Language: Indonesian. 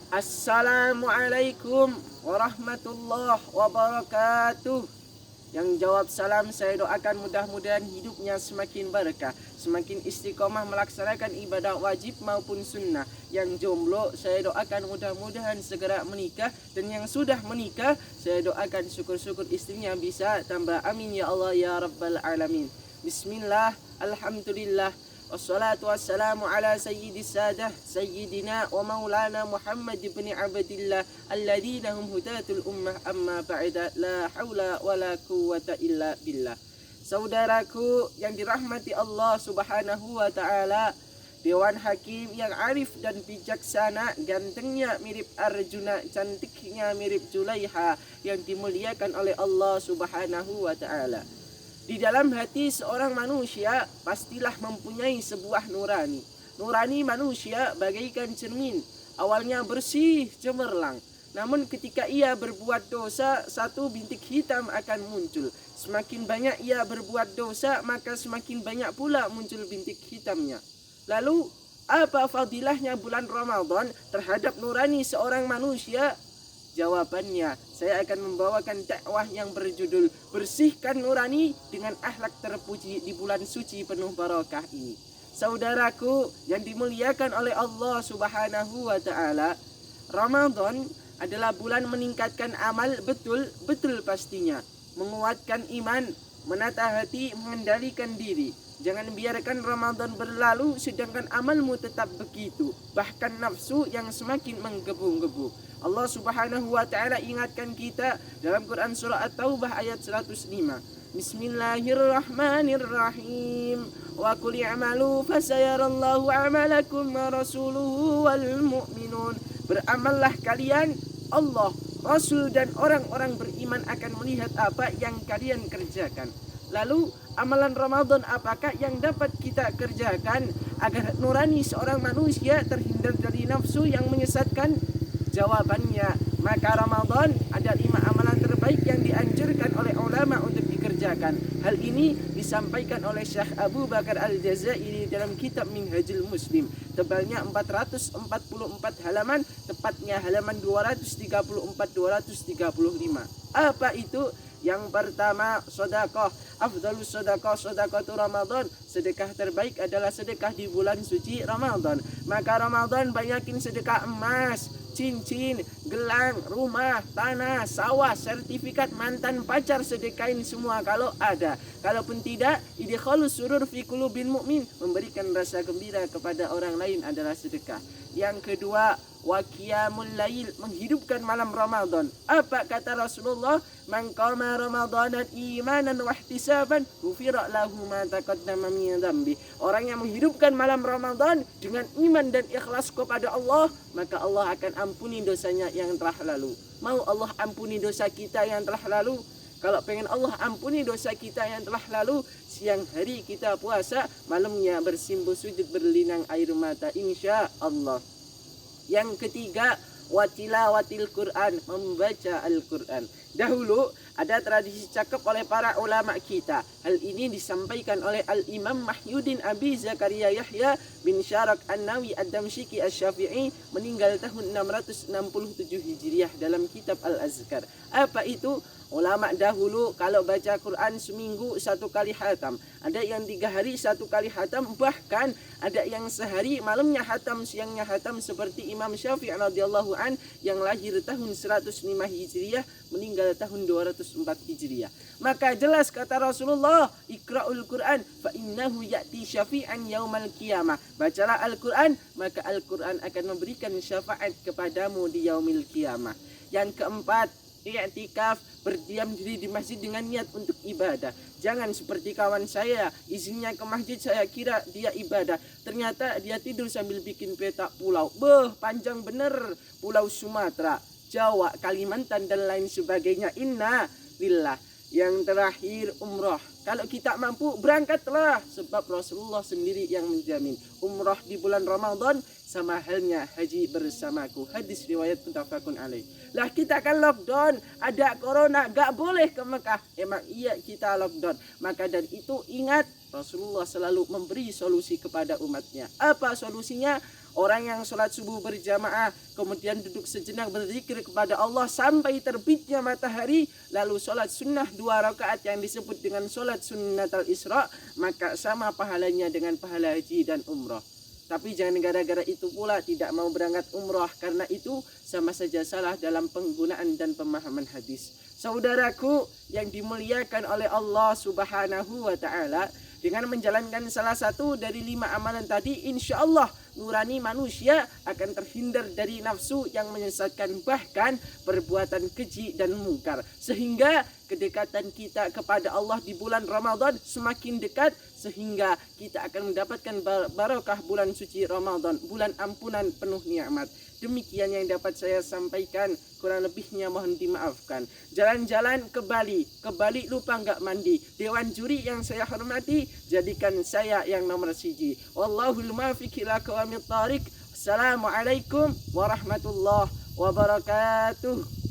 Assalamualaikum warahmatullahi wabarakatuh. Yang jawab salam saya doakan mudah-mudahan hidupnya semakin berkah, semakin istiqomah melaksanakan ibadah wajib maupun sunnah. Yang jomblo saya doakan mudah-mudahan segera menikah, dan yang sudah menikah saya doakan syukur-syukur istrinya bisa tambah, amin ya Allah ya rabbal alamin. Bismillah, alhamdulillah, wassalatu wassalamu ala sayyidis sadah sayyidina wa maulana Muhammad ibn Abdillah alladhina hum hudatul ummah, amma ba'da, la hawla wa la quwwata illa billah. Saudaraku yang dirahmati Allah subhanahu wa ta'ala, Dewan Hakim yang arif dan bijaksana, gantengnya mirip Arjuna, cantiknya mirip Zulaiha, yang dimuliakan oleh Allah subhanahu wa ta'ala. Di dalam hati seorang manusia pastilah mempunyai sebuah nurani. Nurani manusia bagaikan cermin, awalnya bersih cemerlang. Namun ketika ia berbuat dosa, satu bintik hitam akan muncul. Semakin banyak ia berbuat dosa, maka semakin banyak pula muncul bintik hitamnya. Lalu, apa fadilahnya bulan Ramadan terhadap nurani seorang manusia? Jawabannya, saya akan membawakan dakwah yang berjudul Bersihkan Nurani dengan Akhlak Terpuji di bulan suci penuh barakah ini. Saudaraku yang dimuliakan oleh Allah subhanahu wa ta'ala, Ramadan adalah bulan meningkatkan amal, betul pastinya. Menguatkan iman, menata hati, mengendalikan diri. Jangan biarkan Ramadan berlalu sedangkan amalmu tetap begitu, bahkan nafsu yang semakin menggebu-gebu. Allah subhanahu wa ta'ala ingatkan kita dalam Quran surah At-Taubah ayat 105. Bismillahirrahmanirrahim. Wa qul i'malu fasayarallahu a'malakum wa rasuluhu wal mu'minun. Beramallah kalian, Allah, Rasul dan orang-orang beriman akan melihat apa yang kalian kerjakan. Lalu amalan Ramadan apakah yang dapat kita kerjakan agar nurani seorang manusia terhindar dari nafsu yang menyesatkan? Jawabannya, maka Ramadan ada 5 amalan terbaik yang dianjurkan oleh ulama untuk dikerjakan. Hal ini disampaikan oleh Syekh Abu Bakar Al-Jazairi dalam kitab Minhajul Muslim. Tebalnya 444 halaman, tepatnya halaman 234-235. Apa itu? Yang pertama, sedekah. Afdalus sedekah, sedekahtu Ramadan. Sedekah terbaik adalah sedekah di bulan suci Ramadan. Maka Ramadan banyakin sedekah emas, cincin, gelang, rumah, tanah, sawah, sertifikat mantan pacar, sedekahin semua kalau ada. Kalaupun tidak, idkhalus surur fi qulubil mu'min, memberikan rasa gembira kepada orang lain adalah sedekah. Yang kedua, wa qiyamul lail, menghidupkan malam Ramadan. Apa kata Rasulullah? Man qama Ramadanan imanan wa ihtisaban ghufira lahu ma taqaddama min dhanbi. Orang yang menghidupkan malam Ramadan dengan iman dan ikhlas kepada Allah, maka Allah akan ampuni dosanya yang telah lalu. Mau Allah ampuni dosa kita yang telah lalu? Kalau pengen Allah ampuni dosa kita yang telah lalu, siang hari kita puasa, malamnya bersimpuh sujud berlinang air mata, insya Allah. Yang ketiga, watilawatil Quran, membaca Al-Quran. Dahulu ada tradisi cakap oleh para ulama kita. Hal ini disampaikan oleh Al-Imam Mahyuddin Abi Zakaria Yahya bin Syarak An-Nawi Ad-Damsyiki Asy-Syafi'i, meninggal tahun 667 Hijriah, dalam kitab Al-Azkar. Apa itu? Ulama dahulu kalau baca Quran seminggu 1 kali khatam, ada yang 3 hari 1 kali khatam, bahkan ada yang sehari malamnya khatam, siangnya khatam, seperti Imam Syafi'i radhiyallahu an yang lahir tahun 105 Hijriah, meninggal tahun 204 Hijriah. Maka jelas kata Rasulullah, Iqra'ul Quran fa innahu ya'ti syafi'an yaumal qiyamah. Bacalah Al-Quran, maka Al-Quran akan memberikan syafaat kepadamu di yaumil qiyamah. Yang keempat, i'tikaf, berdiam diri di masjid dengan niat untuk ibadah. Jangan seperti kawan saya, izinnya ke masjid saya kira dia ibadah, ternyata dia tidur sambil bikin peta pulau. Panjang bener, Pulau Sumatera, Jawa, Kalimantan dan lain sebagainya. Inna lillah. Yang terakhir, umrah. Kalau kita mampu, berangkatlah, sebab Rasulullah sendiri yang menjamin. Umrah di bulan Ramadan sama halnya haji bersamaku. Hadis riwayat muttafaqun alaih. Lah kita kan lockdown, ada corona, gak boleh ke Mekah. Emang iya kita lockdown. Maka dari itu ingat, Rasulullah selalu memberi solusi kepada umatnya. Apa solusinya? Orang yang sholat subuh berjamaah, kemudian duduk sejenak berzikir kepada Allah sampai terbitnya matahari, lalu sholat sunnah 2 rakaat yang disebut dengan sholat sunnatul Isra, maka sama pahalanya dengan pahala haji dan umrah. Tapi jangan gara-gara itu pula tidak mau berangkat umrah, karena itu sama saja salah dalam penggunaan dan pemahaman hadis. Saudaraku yang dimuliakan oleh Allah Subhanahu wa Ta'ala, dengan menjalankan salah satu dari 5 amalan tadi, insya Allah nurani manusia akan terhindar dari nafsu yang menyesatkan, bahkan perbuatan keji dan mungkar. Sehingga kedekatan kita kepada Allah di bulan Ramadan semakin dekat, sehingga kita akan mendapatkan barokah bulan suci Ramadan, bulan ampunan penuh nikmat. Demikian yang dapat saya sampaikan, kurang lebihnya mohon dimaafkan. Jalan-jalan ke Bali lupa nggak mandi. Dewan juri yang saya hormati, jadikan saya yang nomor 1. Wallahul muwaffiq ila aqwamit thariq. Assalamualaikum warahmatullahi wabarakatuh.